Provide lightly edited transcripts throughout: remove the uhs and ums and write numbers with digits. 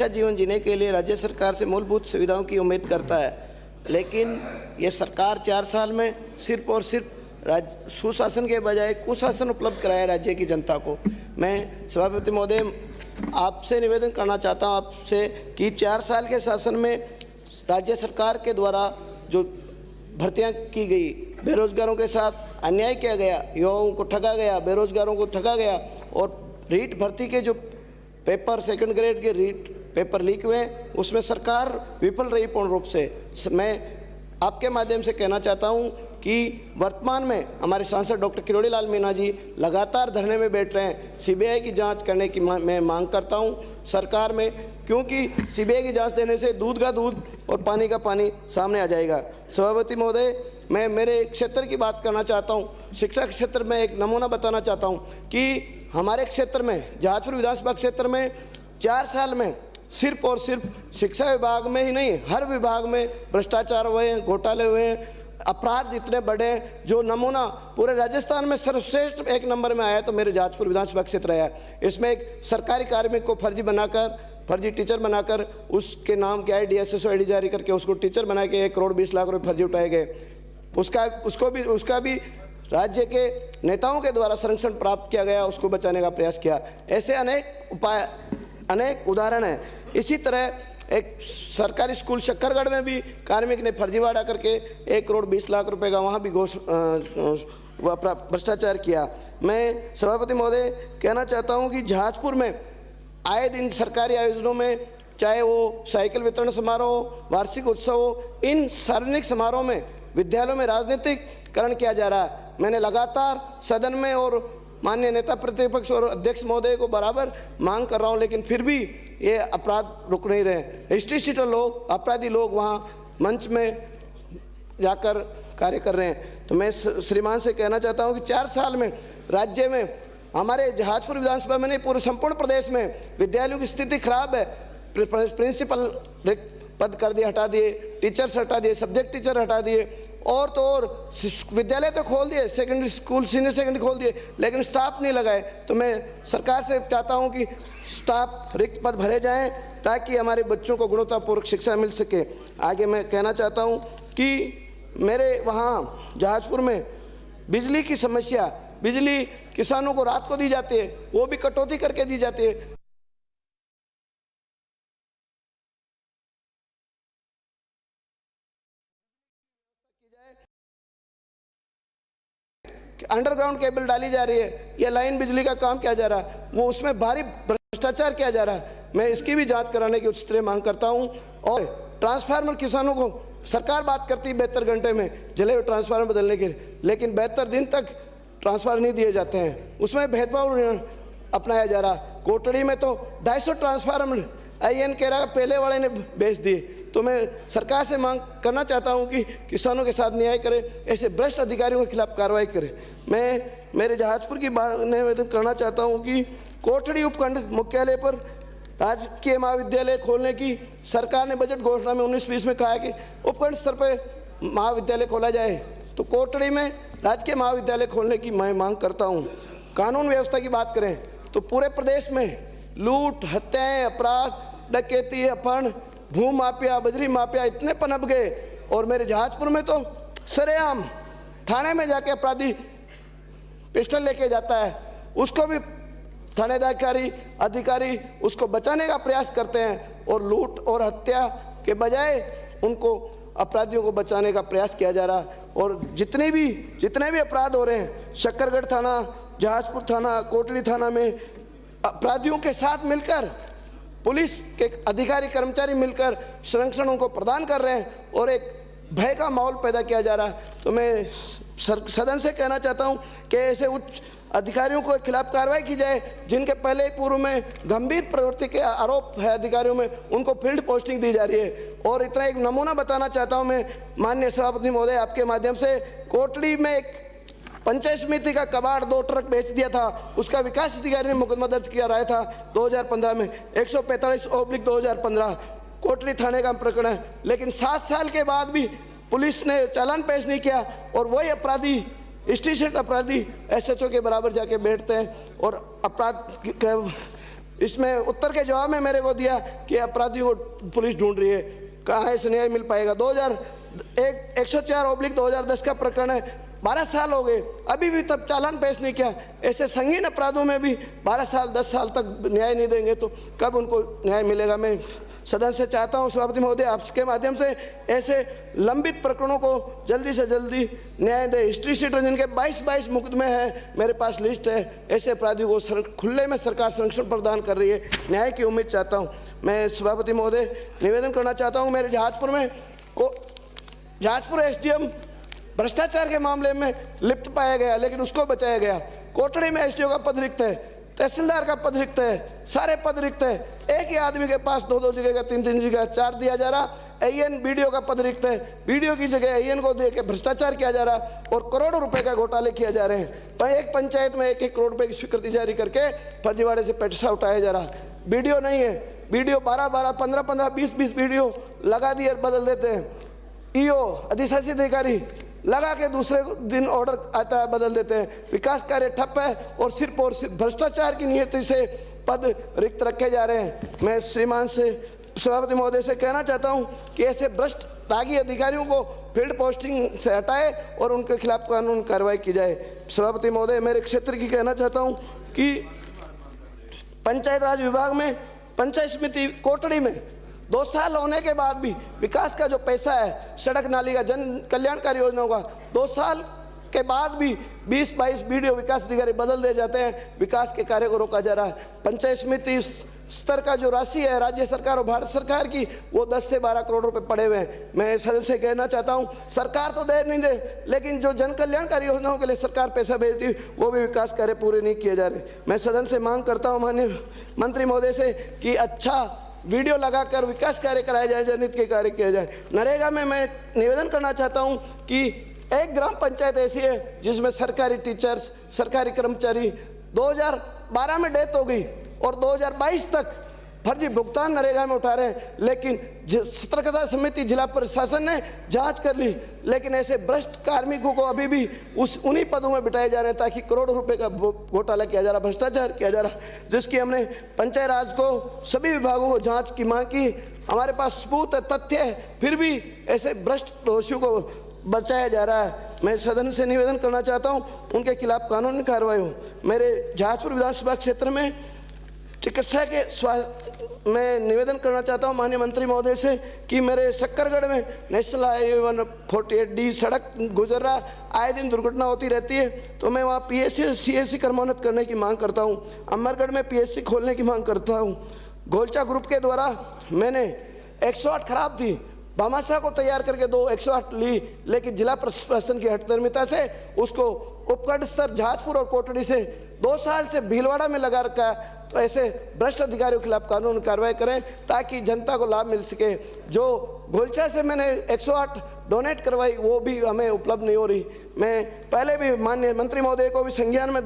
अच्छा जीवन जीने के लिए राज्य सरकार से मूलभूत सुविधाओं की उम्मीद करता है, लेकिन ये सरकार 4 साल में सिर्फ और सिर्फ सुशासन के बजाय कुशासन उपलब्ध कराया राज्य की जनता को। मैं सभापति महोदय आपसे निवेदन करना चाहता हूँ आपसे कि 4 साल के शासन में राज्य सरकार के द्वारा जो भर्तियां की गई, बेरोजगारों के साथ अन्याय किया गया, युवाओं को ठगा गया, बेरोजगारों को ठगा गया और रीट भर्ती के जो पेपर सेकंड ग्रेड के रीट पेपर लीक हुए उसमें सरकार विफल रही पूर्ण रूप से। मैं आपके माध्यम से कहना चाहता हूं कि वर्तमान में हमारे सांसद डॉक्टर किरोड़ी लाल मीणा जी लगातार धरने में बैठ रहे हैं। सीबीआई की जांच करने की मैं मांग करता हूं सरकार में, क्योंकि सीबीआई की जांच देने से दूध का दूध और पानी का पानी सामने आ जाएगा। सभापति महोदय, मैं मेरे क्षेत्र की बात करना चाहता हूं। शिक्षा के क्षेत्र में एक नमूना बताना चाहता हूं कि हमारे क्षेत्र में जहाजपुर विधानसभा क्षेत्र में 4 साल में सिर्फ और सिर्फ शिक्षा विभाग में ही नहीं, हर विभाग में भ्रष्टाचार हुए हैं, घोटाले हुए हैं, अपराध इतने बड़े हैं। जो नमूना पूरे राजस्थान में सर्वश्रेष्ठ 1 नंबर में आया तो मेरे जहाजपुर विधानसभा क्षेत्र आया। इसमें एक सरकारी कार्मिक को फर्जी टीचर बनाकर उसके नाम के IDSS ID जारी करके उसको टीचर बना के 1 करोड़ 20 लाख रुपए फर्जी उठाए गए। उसका भी राज्य के नेताओं के द्वारा संरक्षण प्राप्त किया गया, उसको बचाने का प्रयास किया। ऐसे अनेक उदाहरण हैं। इसी तरह एक सरकारी स्कूल शक्करगढ़ में भी कार्मिक ने फर्जीवाड़ा करके 1 करोड़ 20 लाख रुपए का वहाँ भी भ्रष्टाचार किया। मैं सभापति महोदय कहना चाहता हूँ कि जहाजपुर में आए दिन सरकारी आयोजनों में, चाहे वो साइकिल वितरण समारोह, वार्षिक उत्सव हो, इन सार्वजनिक समारोह में विद्यालयों में राजनीतिकरण किया जा रहा है। मैंने लगातार सदन में और माननीय नेता प्रतिपक्ष और अध्यक्ष महोदय को बराबर मांग कर रहा हूं, लेकिन फिर भी ये अपराध रुक नहीं रहे। हिस्ट्रीशीटर लोग, अपराधी लोग वहाँ मंच में जाकर कार्य कर रहे हैं। तो मैं श्रीमान से कहना चाहता हूं कि 4 साल में राज्य में, हमारे जहाजपुर विधानसभा में नहीं, पूरे संपूर्ण प्रदेश में विद्यालयों की स्थिति खराब है। प्रिंसिपल पद कर दिए, हटा दिए, टीचर्स हटा दिए, सब्जेक्ट टीचर हटा दिए, और तो और विद्यालय तो खोल दिए, सेकेंडरी स्कूल, सीनियर सेकेंडरी खोल दिए, लेकिन स्टाफ नहीं लगाए। तो मैं सरकार से चाहता हूं कि स्टाफ रिक्त पद भरे जाएं ताकि हमारे बच्चों को गुणवत्तापूर्वक शिक्षा मिल सके। आगे मैं कहना चाहता हूं कि मेरे वहाँ जहाजपुर में बिजली की समस्या, बिजली किसानों को रात को दी जाती है, वो भी कटौती करके दी जाती है। अंडरग्राउंड केबल डाली जा रही है या लाइन बिजली का काम किया जा रहा है, वो उसमें भारी भ्रष्टाचार किया जा रहा है। मैं इसकी भी जांच कराने की उच्च स्तरीय मांग करता हूं। और ट्रांसफार्मर किसानों को सरकार बात करती है 72 घंटे में जले हुए ट्रांसफार्मर बदलने के लिए, लेकिन 72 दिन तक ट्रांसफार्मर नहीं दिए जाते हैं। उसमें भेदभाव अपनाया जा रहा। कोटड़ी में तो 250 ट्रांसफार्मर IN कह रहा पहले वाले ने बेच दिए। तो मैं सरकार से मांग करना चाहता हूं कि किसानों के साथ न्याय करे, ऐसे भ्रष्ट अधिकारियों के खिलाफ कार्रवाई करे। मैं मेरे जहाजपुर की बात निवेदन करना चाहता हूं कि कोटड़ी उपखंड मुख्यालय पर राजकीय महाविद्यालय खोलने की सरकार ने बजट घोषणा में 19-20 में कहा है कि उपखंड स्तर पर महाविद्यालय खोला जाए। तो कोटड़ी में राजकीय महाविद्यालय खोलने की मैं मांग करता हूँ। कानून व्यवस्था की बात करें तो पूरे प्रदेश में लूट, हत्याएँ, अपराध, डकैती, अपहरण, भू माफिया, बजरी माफिया इतने पनप गए। और मेरे जहाजपुर में तो सरेआम थाने में जाके अपराधी पिस्टल लेके जाता है, उसको भी थानेदारी अधिकारी उसको बचाने का प्रयास करते हैं, और लूट और हत्या के बजाय उनको अपराधियों को बचाने का प्रयास किया जा रहा। और जितने भी अपराध हो रहे हैं, शक्करगढ़ थाना, जहाजपुर थाना, कोटड़ी थाना में अपराधियों के साथ मिलकर पुलिस के अधिकारी कर्मचारी मिलकर संरक्षण को प्रदान कर रहे हैं और एक भय का माहौल पैदा किया जा रहा है। तो मैं सदन से कहना चाहता हूं कि ऐसे उच्च अधिकारियों को खिलाफ कार्रवाई की जाए जिनके पहले पूर्व में गंभीर प्रवृत्ति के आरोप है अधिकारियों में, उनको फील्ड पोस्टिंग दी जा रही है। और इतना एक नमूना बताना चाहता हूं मैं माननीय सभापति महोदय आपके माध्यम से, कोटड़ी में एक पंचायत समिति का कबाड़ 2 ट्रक बेच दिया था, उसका विकास अधिकारी ने मुकदमा दर्ज किया रहा था 2015 में 145/2015 कोटड़ी थाने का प्रकरण है। लेकिन 7 साल के बाद भी पुलिस ने चालान पेश नहीं किया और वही अपराधी, स्टेशन अपराधी SHO के बराबर जाके बैठते हैं और अपराध इसमें उत्तर के जवाब में मेरे को दिया कि अपराधियों को पुलिस ढूंढ रही है, कहाँ ऐसे न्याय मिल पाएगा। 104/2010 का प्रकरण है, 12 साल हो गए, अभी भी तब चालान पेश नहीं किया। ऐसे संगीन अपराधों में भी 12 साल 10 साल तक न्याय नहीं देंगे तो कब उनको न्याय मिलेगा। मैं सदन से चाहता हूं सभापति महोदय, आपके माध्यम से ऐसे लंबित प्रकरणों को जल्दी से जल्दी न्याय दे। हिस्ट्री शीटर जिनके 22 मुकदमे हैं, मेरे पास लिस्ट है, ऐसे अपराधियों को खुले में सरकार संरक्षण प्रदान कर रही है, न्याय की उम्मीद चाहता हूं। मैं सभापति महोदय निवेदन करना चाहता हूं, मेरे जहाजपुर एसडीएम भ्रष्टाचार के मामले में लिप्त पाया गया, लेकिन उसको बचाया गया। कोटड़ी में एसडीओ का पद रिक्त है, तहसीलदार का पद रिक्त है, सारे पद रिक्त है। एक ही आदमी के पास 2 जगह का 3 जगह 4 दिया जा रहा। एएन बीडीओ का पद रिक्त है, बीडीओ की जगह एएन को दे के भ्रष्टाचार किया जा रहा और करोड़ों रुपए का घोटाले किया जा रहे हैं। तो एक पंचायत में 1-1 करोड़ रुपए की स्वीकृति जारी करके फर्जीवाड़े से पैसा उठाया जा रहा। बीडीओ नहीं है, बीडीओ 12-12, 15-15, 20-20 बीडीओ लगा दिए बदल देते हैं। ईओ अधिशासी अधिकारी लगा के दूसरे दिन ऑर्डर आता है बदल देते हैं। विकास कार्य ठप है और सिर्फ भ्रष्टाचार की नीयति से पद रिक्त रखे जा रहे हैं। मैं श्रीमान से सभापति महोदय से कहना चाहता हूं कि ऐसे भ्रष्ट दागी अधिकारियों को फील्ड पोस्टिंग से हटाए और उनके खिलाफ कानून कार्रवाई की जाए। सभापति महोदय, मेरे क्षेत्र की कहना चाहता हूं कि पंचायत राज विभाग में पंचायत समिति कोटड़ी में 2 साल होने के बाद भी विकास का जो पैसा है, सड़क नाली का, जन कल्याणकारी योजनाओं का, 2 साल के बाद भी 20-22 बीडीओ विकास अधिकारी बदल दिए जाते हैं। विकास के कार्य को रोका जा रहा है। पंचायत समिति स्तर का जो राशि है राज्य सरकार और भारत सरकार की, वो 10 से 12 करोड़ रुपए पड़े हुए हैं। मैं सदन से कहना चाहता हूं, सरकार तो दे नहीं दे, लेकिन जो जन कल्याणकारी योजनाओं के लिए सरकार पैसा भेजती वो भी विकास कार्य पूरे नहीं किए जा रहे। मैं सदन से मांग करता हूँ माननीय मंत्री महोदय से कि अच्छा वीडियो लगाकर विकास कार्य कराए जाए, जनहित के कार्य किए जाए। नरेगा में मैं निवेदन करना चाहता हूं कि एक ग्राम पंचायत ऐसी है जिसमें सरकारी टीचर्स, सरकारी कर्मचारी 2012 में डेथ हो गई और 2022 तक फर्जी भुगतान नरेगा में उठा रहे हैं, लेकिन सतर्कता समिति जिला प्रशासन ने जांच कर ली, लेकिन ऐसे भ्रष्ट कार्मिकों को अभी भी उन्हीं पदों में बिठाए जा रहे हैं ताकि करोड़ों रुपए का घोटाला किया जा रहा, भ्रष्टाचार किया जा रहा, जिसकी हमने पंचायत राज को सभी विभागों को जांच की मांग की। हमारे पास सबूत है, तथ्य है, फिर भी ऐसे भ्रष्ट दोषियों को बचाया जा रहा है। मैं सदन से निवेदन करना चाहता हूँ उनके खिलाफ कानूनी कार्रवाई हो। मेरे जहाजपुर विधानसभा क्षेत्र में चिकित्सा के मैं निवेदन करना चाहता हूं माननीय मंत्री महोदय से कि मेरे शक्करगढ़ में नेशनल हाईवे 148D सड़क गुजर रहा, आए दिन दुर्घटना होती रहती है, तो मैं वहाँ PSC CSC कर्मोन्नत करने की मांग करता हूं। अमरगढ़ में PSC खोलने की मांग करता हूं। गोलचा ग्रुप के द्वारा मैंने 108 खराब थी, भामाशाह को तैयार करके 108 ली, लेकिन जिला प्रशासन की हठधर्मिता से उसको उपखंड स्तर जहाजपुर और कोटड़ी से 2 साल से भीलवाड़ा में लगा रखा है। तो ऐसे भ्रष्ट अधिकारियों के खिलाफ कानून कार्रवाई करें ताकि जनता को लाभ मिल सके। जो गोलचा से मैंने 108 डोनेट करवाई वो भी हमें उपलब्ध नहीं हो रही। मैं पहले भी माननीय मंत्री महोदय को भी संज्ञान में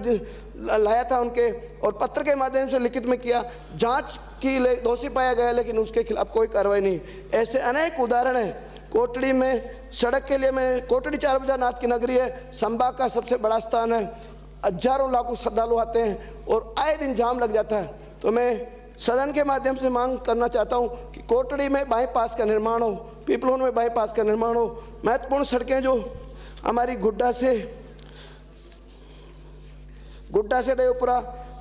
लाया था उनके, और पत्र के माध्यम से लिखित में किया, जांच की दोषी पाया गया लेकिन उसके खिलाफ कोई कार्रवाई नहीं। ऐसे अनेक उदाहरण हैं। कोटड़ी में सड़क के लिए मैं कोटड़ी 4 बजा नाथ की नगरी है, संभाग का सबसे बड़ा स्थान है, हजारों लाखों श्रद्धालु आते हैं और आए दिन जाम लग जाता है। तो मैं सदन के माध्यम से मांग करना चाहता हूं कि कोटड़ी में बाईपास का निर्माण हो, पीपलोन में बाईपास का निर्माण हो। महत्वपूर्ण सड़कें जो हमारी गुड्डा से देवपुरा,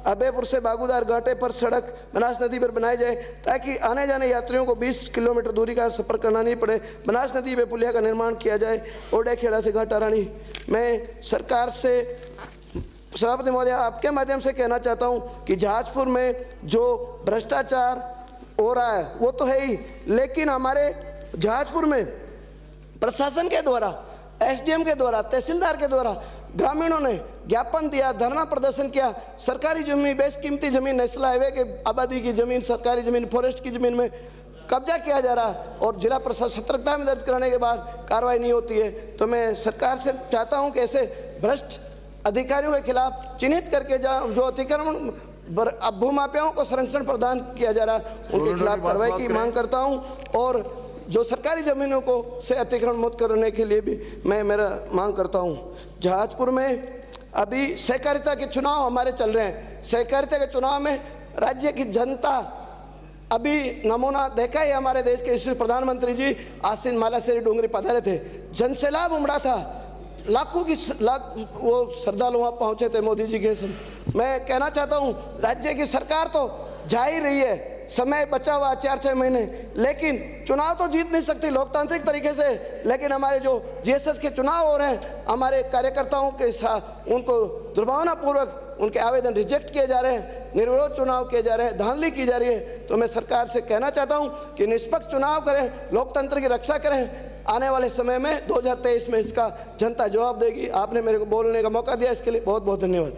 अभयपुर से बागुदार घाटे पर सड़क बनास नदी पर बनाई जाए ताकि आने जाने यात्रियों को 20 किलोमीटर दूरी का सफर करना नहीं पड़े। बनास नदी पे पुलिया का निर्माण किया जाए। ओडे खेड़ा से घाटा रानी। मैं सरकार से सभापति महोदय आपके माध्यम से कहना चाहता हूं कि जहाजपुर में जो भ्रष्टाचार हो रहा है वो तो है ही, लेकिन हमारे जहाजपुर में प्रशासन के द्वारा, SDM के द्वारा, तहसीलदार के द्वारा ग्रामीणों ने ज्ञापन दिया, धरना प्रदर्शन किया। सरकारी जमीन, बेशकीमती जमीन, नेशनल हाईवे के आबादी की जमीन, सरकारी जमीन, फॉरेस्ट की जमीन में कब्जा किया जा रहा है और जिला प्रशासन सतर्कता में दर्ज कराने के बाद कार्रवाई नहीं होती है। तो मैं सरकार से चाहता हूं कि ऐसे भ्रष्ट अधिकारियों के खिलाफ चिन्हित करके जो अतिक्रमण भूमाफियाओं को संरक्षण प्रदान किया जा रहा है उनके खिलाफ कार्रवाई की मांग करता हूं, और जो सरकारी जमीनों को से अतिक्रमण मुक्त करने के लिए भी मैं मेरा मांग करता हूं। जहाजपुर में अभी सहकारिता के चुनाव हमारे चल रहे हैं। सहकारिता के चुनाव में राज्य की जनता अभी नमूना देखा है हमारे देश के यशस्वी प्रधानमंत्री जी आसीन मालासेरी डोंगरी पधारे थे, जनसैलाब उमड़ा था, लाखों की लाख वो श्रद्धालु वहाँ पहुँचे थे मोदी जी के संग। मैं कहना चाहता हूँ राज्य की सरकार तो जा ही रही है, समय बचा हुआ 4-6 महीने, लेकिन चुनाव तो जीत नहीं सकती लोकतांत्रिक तरीके से, लेकिन हमारे जो जीएसएस के चुनाव हो रहे हैं हमारे कार्यकर्ताओं के साथ उनको दुर्भावनापूर्वक उनके आवेदन रिजेक्ट किए जा रहे हैं, निर्विरोध चुनाव किए जा रहे हैं, धांधली की जा रही है। तो मैं सरकार से कहना चाहता हूं कि निष्पक्ष चुनाव करें, लोकतंत्र की रक्षा करें। आने वाले समय में 2023 में इसका जनता जवाब देगी। आपने मेरे को बोलने का मौका दिया, इसके लिए बहुत बहुत धन्यवाद।